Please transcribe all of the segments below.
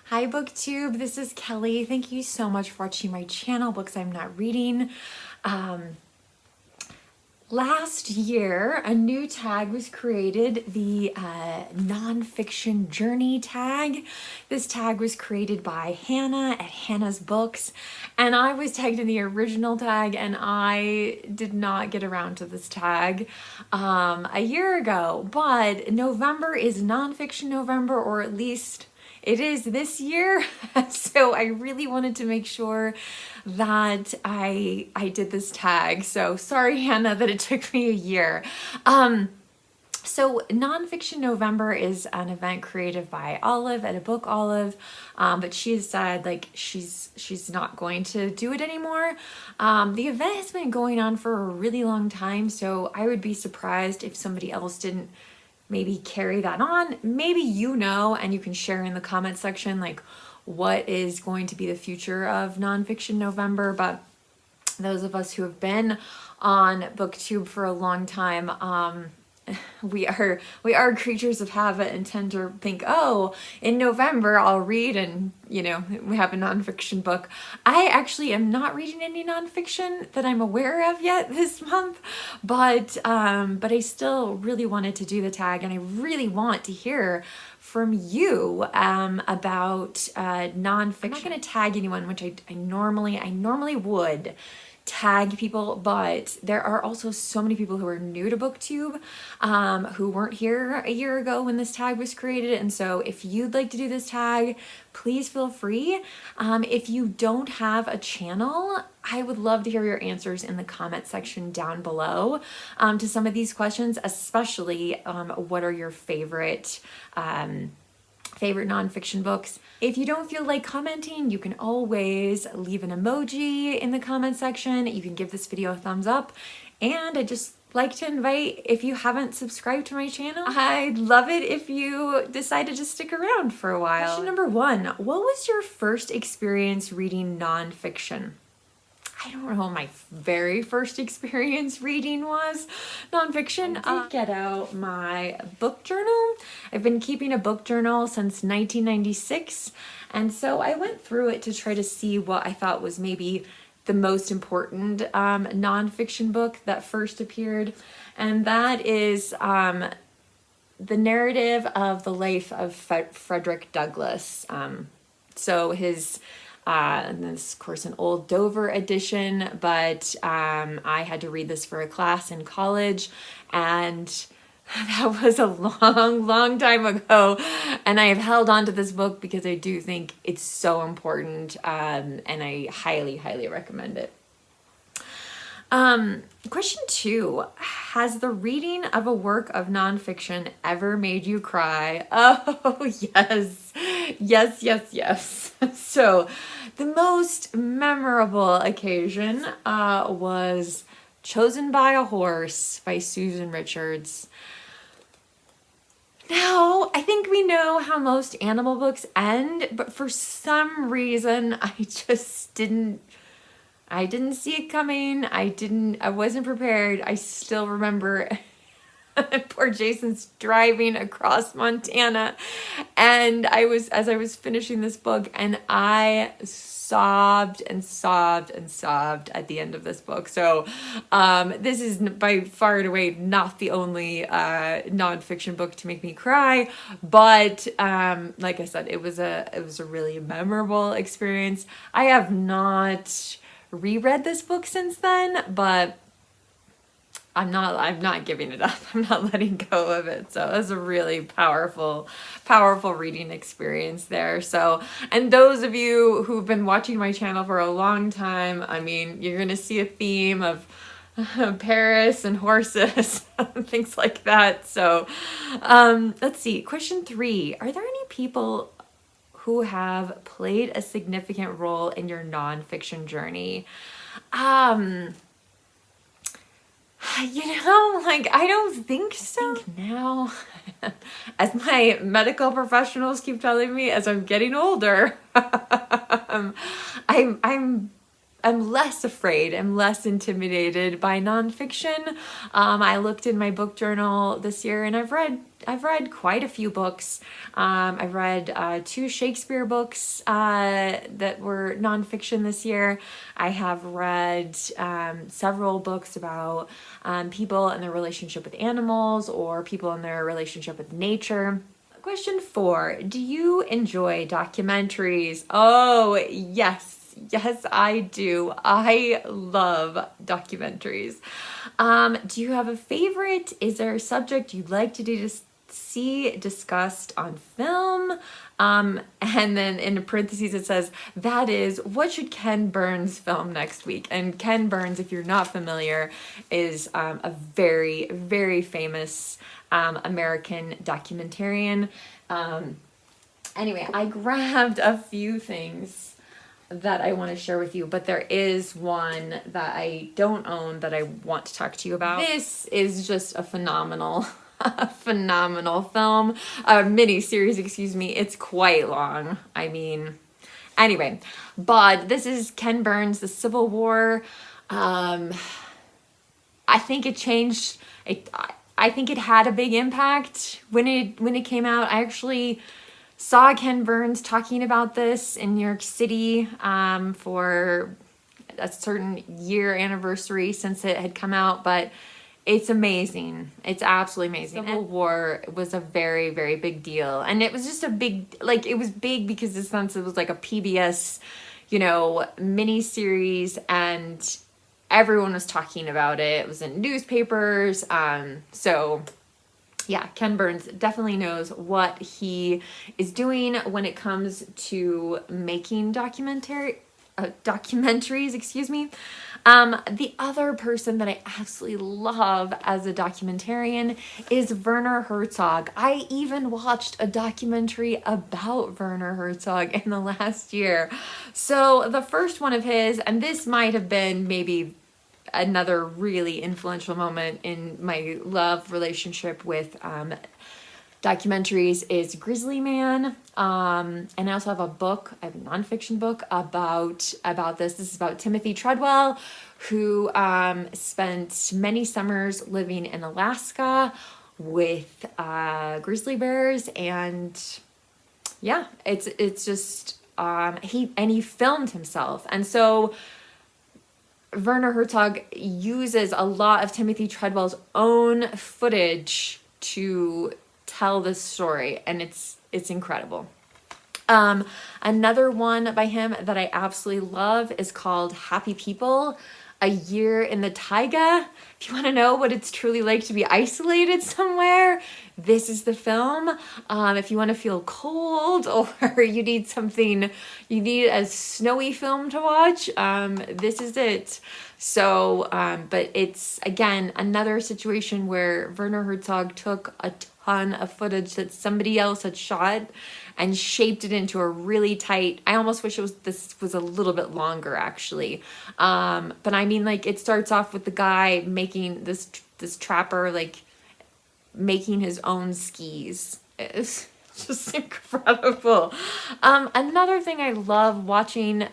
Hi booktube, this is Kelly. Thank you so much for watching my channel, Books I'm Not Reading. Last year, a new tag was created, the Nonfiction Journey Tag. This tag was created by Hannah at Hannah's Books, and I was tagged in the original tag, and I did not get around to this tag a year ago. But November is Nonfiction November, or at least it is this year. So I really wanted to make sure that I did this tag. So sorry, Hannah, that it took me a year. So Nonfiction November is an event created by Olive at a book Olive, but she has said like she's not going to do it anymore. The event has been going on for a really long time, so I would be surprised if somebody else didn't maybe carry that on. Maybe you know, and you can share in the comment section like what is going to be the future of Nonfiction November. But those of us who have been on BookTube for a long time, we are creatures of habit and tend to think, oh, in November I'll read, and we have a nonfiction book. I actually am not reading any nonfiction that I'm aware of yet this month, but I still really wanted to do the tag, and I really want to hear from you about nonfiction. I'm not going to tag anyone, which I normally would tag people, but there are also so many people who are new to BookTube who weren't here a year ago when this tag was created. And so if you'd like to do this tag, please feel free. If you don't have a channel, I would love to hear your answers in the comment section down below to some of these questions, especially what are your favorite nonfiction books. If you don't feel like commenting, you can always leave an emoji in the comment section. You can give this video a thumbs up. And I'd just like to invite, if you haven't subscribed to my channel, I'd love it if you decide to just stick around for a while. Question number 1, what was your first experience reading nonfiction? I don't know what my very first experience reading was nonfiction. I did get out my book journal. I've been keeping a book journal since 1996. And so I went through it to try to see what I thought was maybe the most important nonfiction book that first appeared. And that is the narrative of the life of Frederick Douglass. So his and this, of course, an old Dover edition, but I had to read this for a class in college, and that was a long time ago. And I have held on to this book because I do think it's so important, and I highly recommend it. Question 2, has the reading of a work of nonfiction ever made you cry? Oh, yes. So the most memorable occasion was Chosen by a Horse by Susan Richards. Now, I think we know how most animal books end, but for some reason, I didn't see it coming. I wasn't prepared. I still remember poor Jason's driving across Montana, and as I was finishing this book, and I sobbed at the end of this book. So this is by far and away not the only nonfiction book to make me cry, but like I said, it was a really memorable experience. I have not reread this book since then, but I'm not giving it up. I'm not letting go of it. So it was a really powerful reading experience there. So, and those of you who've been watching my channel for a long time, I mean, you're going to see a theme of Paris and horses, things like that. So, let's see. Question 3, are there any people who have played a significant role in your nonfiction journey? I don't think so. I think now, as my medical professionals keep telling me as I'm getting older, I'm I'm less afraid, I'm less intimidated by nonfiction. I looked in my book journal this year, and I've read quite a few books. I've read 2 Shakespeare books that were nonfiction this year. I have read several books about people and their relationship with animals, or people and their relationship with nature. Question 4, do you enjoy documentaries? Oh, yes. Yes, I do. I love documentaries. Do you have a favorite? Is there a subject you'd like to see discussed on film? And then in parentheses it says, that is, what should Ken Burns film next week? And Ken Burns, if you're not familiar, is a very, very famous American documentarian. Anyway, I grabbed a few things that I want to share with you, but there is one that I don't own that I want to talk to you about. This is just a phenomenal film, a mini series, excuse me. It's quite long. I mean, anyway, but this is Ken Burns, The Civil War. I think it changed. I think it had a big impact when it came out. I actually saw Ken Burns talking about this in New York City for a certain year anniversary since it had come out, but it's amazing. It's absolutely amazing. Civil War was a very, very big deal, and it was just a big, like, it was big because in the sense it was like a PBS, mini series, and everyone was talking about it. It was in newspapers, so yeah, Ken Burns definitely knows what he is doing when it comes to making documentaries, excuse me. The other person that I absolutely love as a documentarian is Werner Herzog. I even watched a documentary about Werner Herzog in the last year. So the first one of his, and this might have been maybe another really influential moment in my love relationship with documentaries, is Grizzly Man. And I also have a nonfiction book about this. This is about Timothy Treadwell, who spent many summers living in Alaska with grizzly bears, and yeah, it's just he filmed himself, and so Werner Herzog uses a lot of Timothy Treadwell's own footage to tell this story, and it's incredible. Another one by him that I absolutely love is called Happy People, A Year in the Taiga. If you want to know what it's truly like to be isolated somewhere, this is the film. If you want to feel cold, or you need a snowy film to watch, this is it. So, but it's, again, another situation where Werner Herzog took a ton of footage that somebody else had shot and shaped it into a really tight, I almost wish this was a little bit longer, actually. But I mean, like, it starts off with the guy making this trapper, like, making his own skis. It's just incredible. Another thing I love watching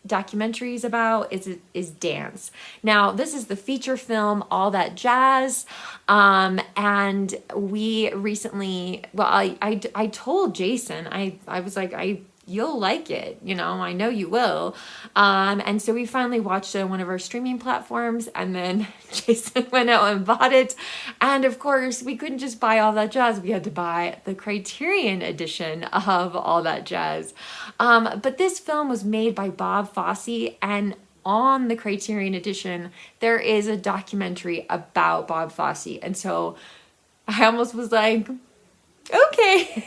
documentaries about is dance. Now, this is the feature film All That Jazz, and we recently, well, I told Jason, I was like, you'll like it, I know you will. And so we finally watched it on one of our streaming platforms, and then Jason went out and bought it. And of course, we couldn't just buy All That Jazz. We had to buy the Criterion edition of All That Jazz. But this film was made by Bob Fosse, and on the Criterion edition, there is a documentary about Bob Fosse. And so I almost was like, okay,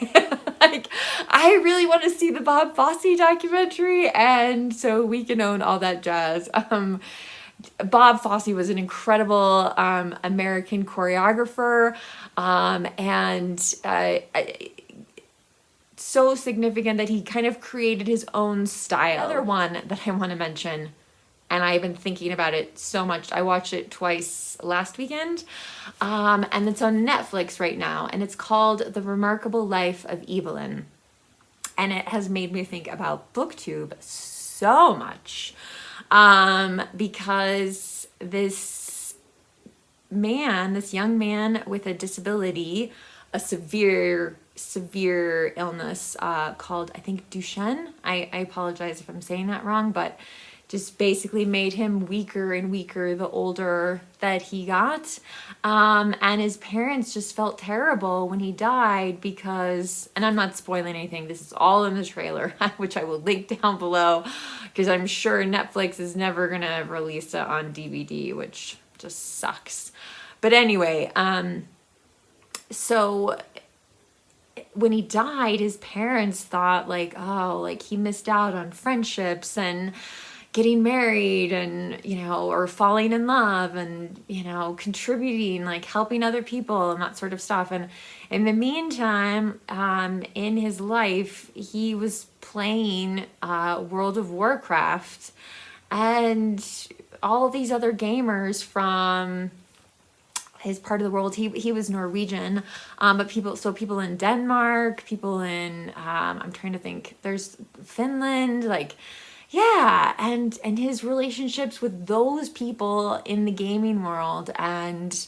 like, I really want to see the Bob Fosse documentary, and so we can own All That Jazz. Bob Fosse was an incredible American choreographer, and so significant that he kind of created his own style. Another one that I want to mention, and I've been thinking about it so much. I watched it twice last weekend, and it's on Netflix right now, and it's called The Remarkable Life of Evelyn. And it has made me think about booktube so much. because this young man with a disability, a severe illness called, I think, Duchenne. I apologize if I'm saying that wrong, but just basically made him weaker and weaker the older that he got. And his parents just felt terrible when he died because, and I'm not spoiling anything, this is all in the trailer, which I will link down below, because I'm sure Netflix is never going to release it on DVD, which just sucks. But anyway, so when he died, his parents thought like, oh, like he missed out on friendships and getting married and, you know, or falling in love and, you know, contributing, like helping other people and that sort of stuff. And in the meantime, in his life, he was playing World of Warcraft and all these other gamers from his part of the world. He was Norwegian, but people in Denmark, people in, I'm trying to think, there's Finland, like, yeah, and his relationships with those people in the gaming world, and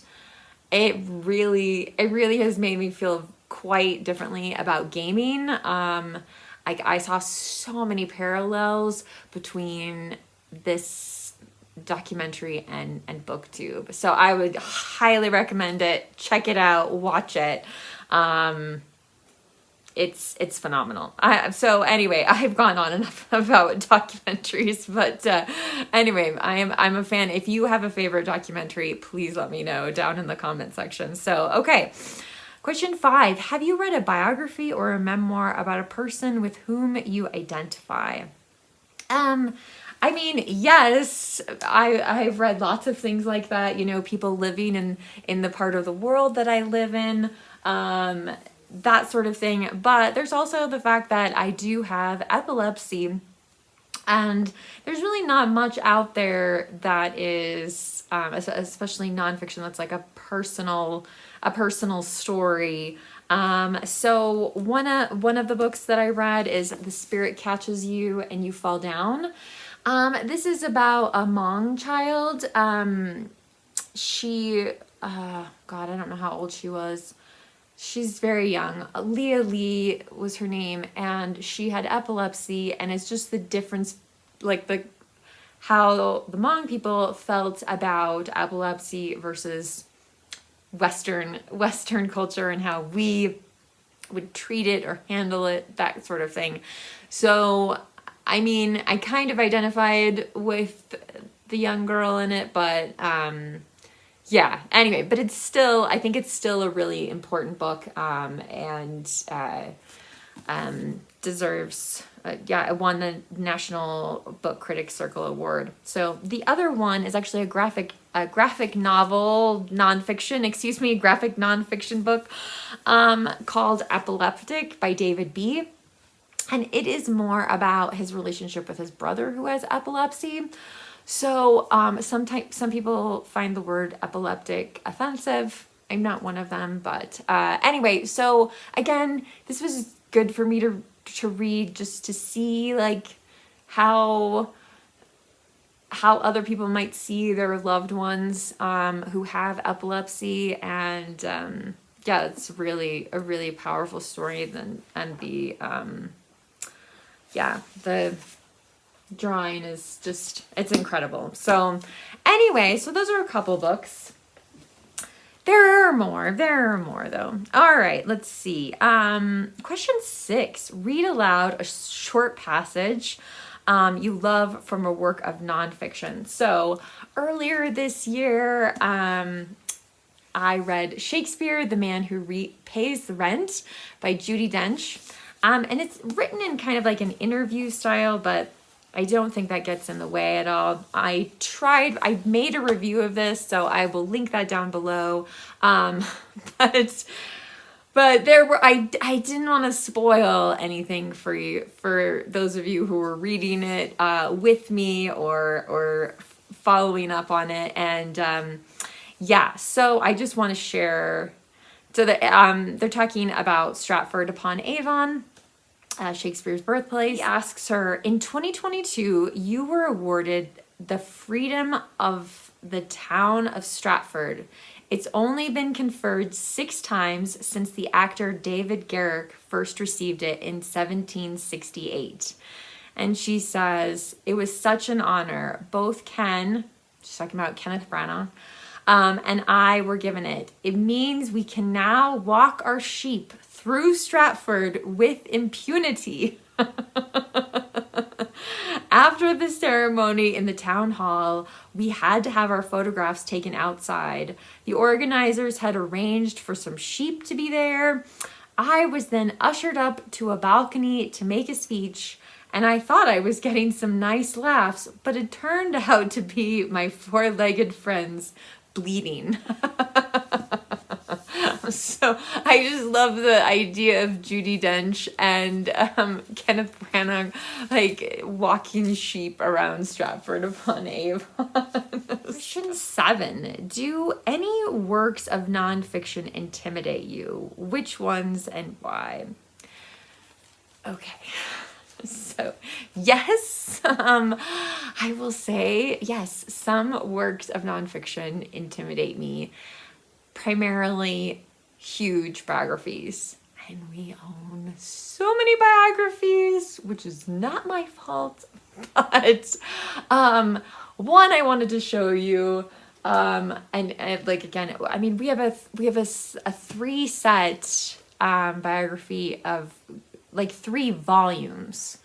it really has made me feel quite differently about gaming. I saw so many parallels between this documentary and booktube, so I would highly recommend it. Check it out, watch it. It's phenomenal. So anyway, I've gone on enough about documentaries, but anyway, I'm a fan. If you have a favorite documentary, please let me know down in the comment section. So, okay. Question 5, have you read a biography or a memoir about a person with whom you identify? I mean, yes, I've read lots of things like that, you know, people living in the part of the world that I live in, that sort of thing. But there's also the fact that I do have epilepsy, and there's really not much out there that is, especially nonfiction, that's like a personal story. So one of the books that I read is The Spirit Catches You and You Fall Down. This is about a Hmong child. She, God, I don't know how old she was. She's very young. Leah Lee was her name, and she had epilepsy, and it's just the difference, like how the Hmong people felt about epilepsy versus Western culture, and how we would treat it or handle it, that sort of thing. So, I mean, I kind of identified with the young girl in it, but yeah, anyway, but I think it's still a really important book, and deserves, it won the National Book Critics Circle Award. So the other one is actually a graphic novel, graphic nonfiction book, called Epileptic by David B. And it is more about his relationship with his brother who has epilepsy. So some people find the word epileptic offensive. I'm not one of them, but anyway, so again, this was good for me to read, just to see like how other people might see their loved ones who have epilepsy, and yeah, it's really a really powerful story. And the drawing is just, it's incredible. So anyway, so those are a couple books. There are more though. All right, let's see. Question 6, read aloud a short passage you love from a work of nonfiction. So earlier this year, I read Shakespeare, The Man Who Pays the Rent by Judi Dench. And it's written in kind of like an interview style, but I don't think that gets in the way at all. I made a review of this, so I will link that down below. But I didn't want to spoil anything for you, for those of you who were reading it with me or following up on it. And yeah, so I just want to share. So they're talking about Stratford upon Avon, Shakespeare's birthplace. He asks her, in 2022, you were awarded the freedom of the town of Stratford. It's only been conferred 6 times since the actor David Garrick first received it in 1768. And she says, it was such an honor. Both Ken, she's talking about Kenneth Branagh, and I were given it. It means we can now walk our sheep through Stratford with impunity. After the ceremony in the town hall, we had to have our photographs taken outside. The organizers had arranged for some sheep to be there. I was then ushered up to a balcony to make a speech, and I thought I was getting some nice laughs, but it turned out to be my 4-legged friends bleeding. So I just love the idea of Judi Dench and Kenneth Branagh like walking sheep around Stratford-upon-Avon. Question 7. Do any works of nonfiction intimidate you? Which ones and why? Okay. So, yes, I will say, yes, some works of nonfiction intimidate me, primarily huge biographies. And we own so many biographies, which is not my fault, but one I wanted to show you, and like, again, I mean, we have a 3-set biography of like 3 volumes,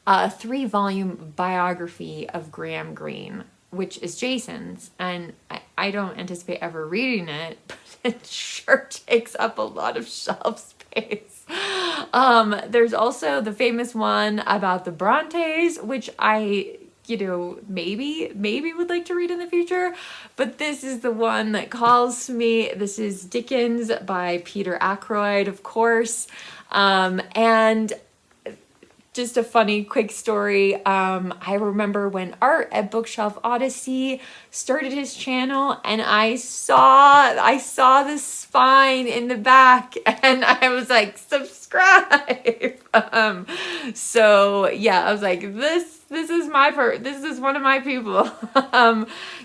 a 3-volume biography of Graham Greene, which is Jason's, and I don't anticipate ever reading it, but it sure takes up a lot of shelf space. There's also the famous one about the Brontes, which I, maybe would like to read in the future, but this is the one that calls to me. This is Dickens by Peter Ackroyd, of course. And just a funny quick story. I remember when Art at Bookshelf Odyssey started his channel, and I saw the spine in the back, and I was like, subscribe. So yeah, I was like, this is one of my people.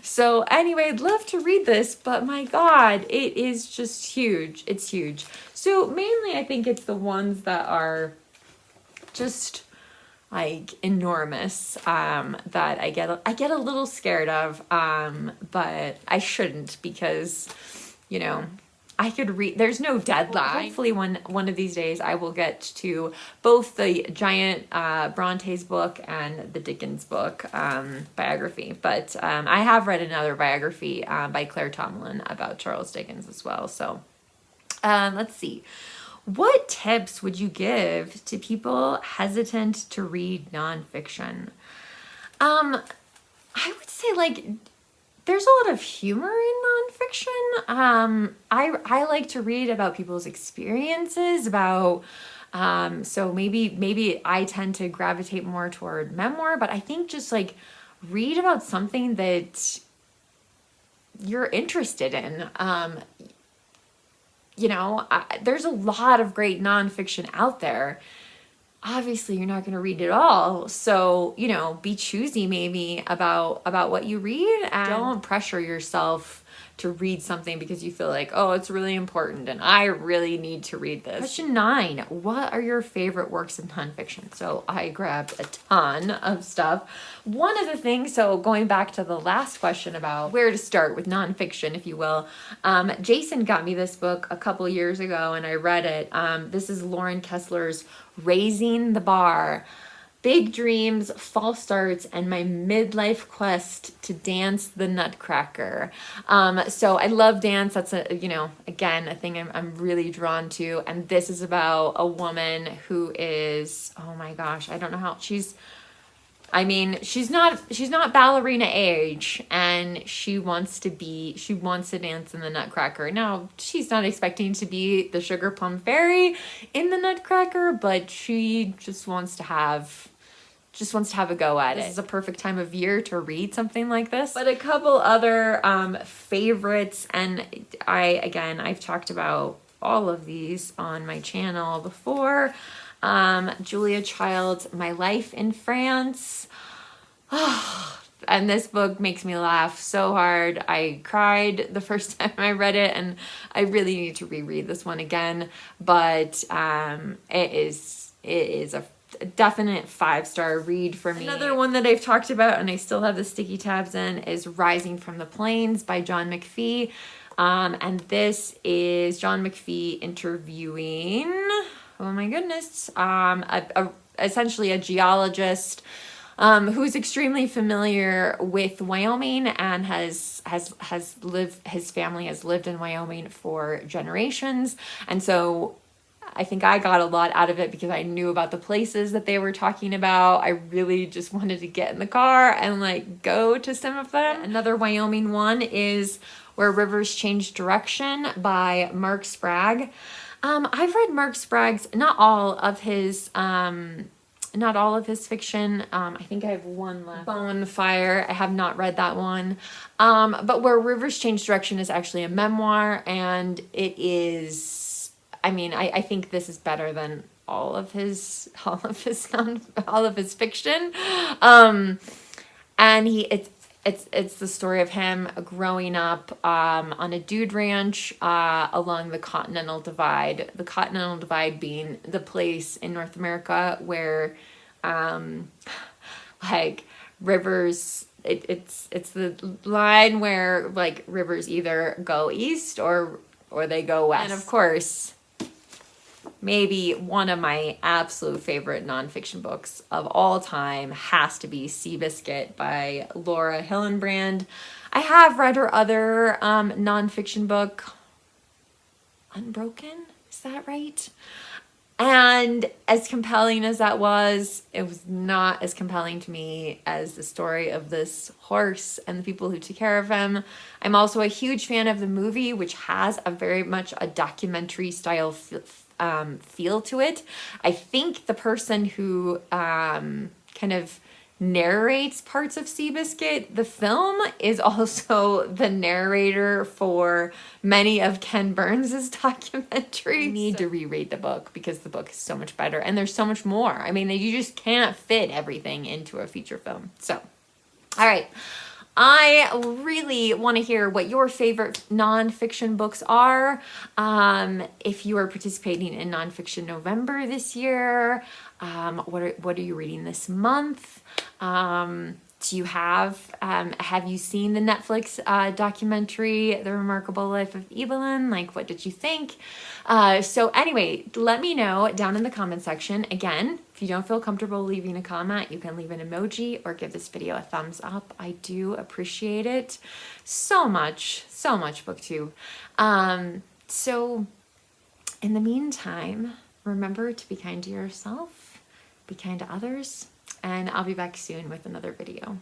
So anyway, I'd love to read this, but my God, it is just huge. It's huge. So mainly I think it's the ones that are just like enormous, that I get a little scared of, but I shouldn't, because, I could read, there's no deadline. Hopefully one of these days I will get to both the giant Brontes book and the Dickens book biography, but I have read another biography by Claire Tomlin about Charles Dickens as well. So let's see. What tips would you give to people hesitant to read nonfiction? I would say, like, there's a lot of humor in nonfiction. I like to read about people's experiences, about, so maybe I tend to gravitate more toward memoir, but I think just like read about something that you're interested in. There's a lot of great nonfiction out there. Obviously, you're not going to read it all. So, be choosy maybe about what you read, and don't pressure yourself to read something because you feel like, oh, it's really important and I really need to read this. Question 9, what are your favorite works of nonfiction? So I grabbed a ton of stuff. One of the things, so going back to the last question about where to start with nonfiction, if you will, Jason got me this book a couple years ago and I read it. This is Lauren Kessler's Raising the Bar. Big dreams, false starts, and my midlife quest to dance the Nutcracker. So I love dance. That's again, a thing I'm really drawn to. And this is about a woman who is, oh my gosh, I don't know how she's not ballerina age, and she wants to dance in the Nutcracker. Now, she's not expecting to be the Sugar Plum Fairy in the Nutcracker, but she just wants to have a go at it. This is a perfect time of year to read something like this. But a couple other favorites, and I've talked about all of these on my channel before. Julia Child's My Life in France. Oh, And this book makes me laugh so hard. I cried the first time I read it, and I really need to reread this one again. But it is a definite 5-star read for me. Another one that I've talked about, and I still have the sticky tabs in, is Rising from the Plains by John McPhee. And this is John McPhee interviewing, oh my goodness, essentially a geologist who's extremely familiar with Wyoming and has lived, his family has lived in Wyoming for generations. And so I think I got a lot out of it because I knew about the places that they were talking about. I really just wanted to get in the car and like go to some of them. Another Wyoming one is Where Rivers Change Direction by Mark Spragg. I've read Mark Spragg's, not all of his fiction. I think I have one left. Bonfire. I have not read that one. But Where Rivers Change Direction is actually a memoir, and it is, I mean, I think this is better than all of his fiction. And it's the story of him growing up on a dude ranch along the Continental Divide. The Continental Divide being the place in North America where like rivers, it's the line where like rivers either go east or they go west. And of course, maybe one of my absolute favorite nonfiction books of all time has to be Seabiscuit by Laura Hillenbrand. I have read her other nonfiction book, Unbroken, is that right? And as compelling as that was, it was not as compelling to me as the story of this horse and the people who took care of him. I'm also a huge fan of the movie, which has a very much a documentary style feel to it. I think the person who kind of narrates parts of Seabiscuit, the film, is also the narrator for many of Ken Burns' documentaries. I need to reread the book because the book is so much better and there's so much more. I mean, you just can't fit everything into a feature film. So, all right. I really want to hear what your favorite nonfiction books are. If you are participating in Nonfiction November this year, what are you reading this month? Do you have you seen the Netflix documentary, The Remarkable Life of Evelyn? Like, what did you think? So anyway, let me know down in the comment section. Again, if you don't feel comfortable leaving a comment, you can leave an emoji or give this video a thumbs up. I do appreciate it so much, booktube. So in the meantime, remember to be kind to yourself, be kind to others, and I'll be back soon with another video.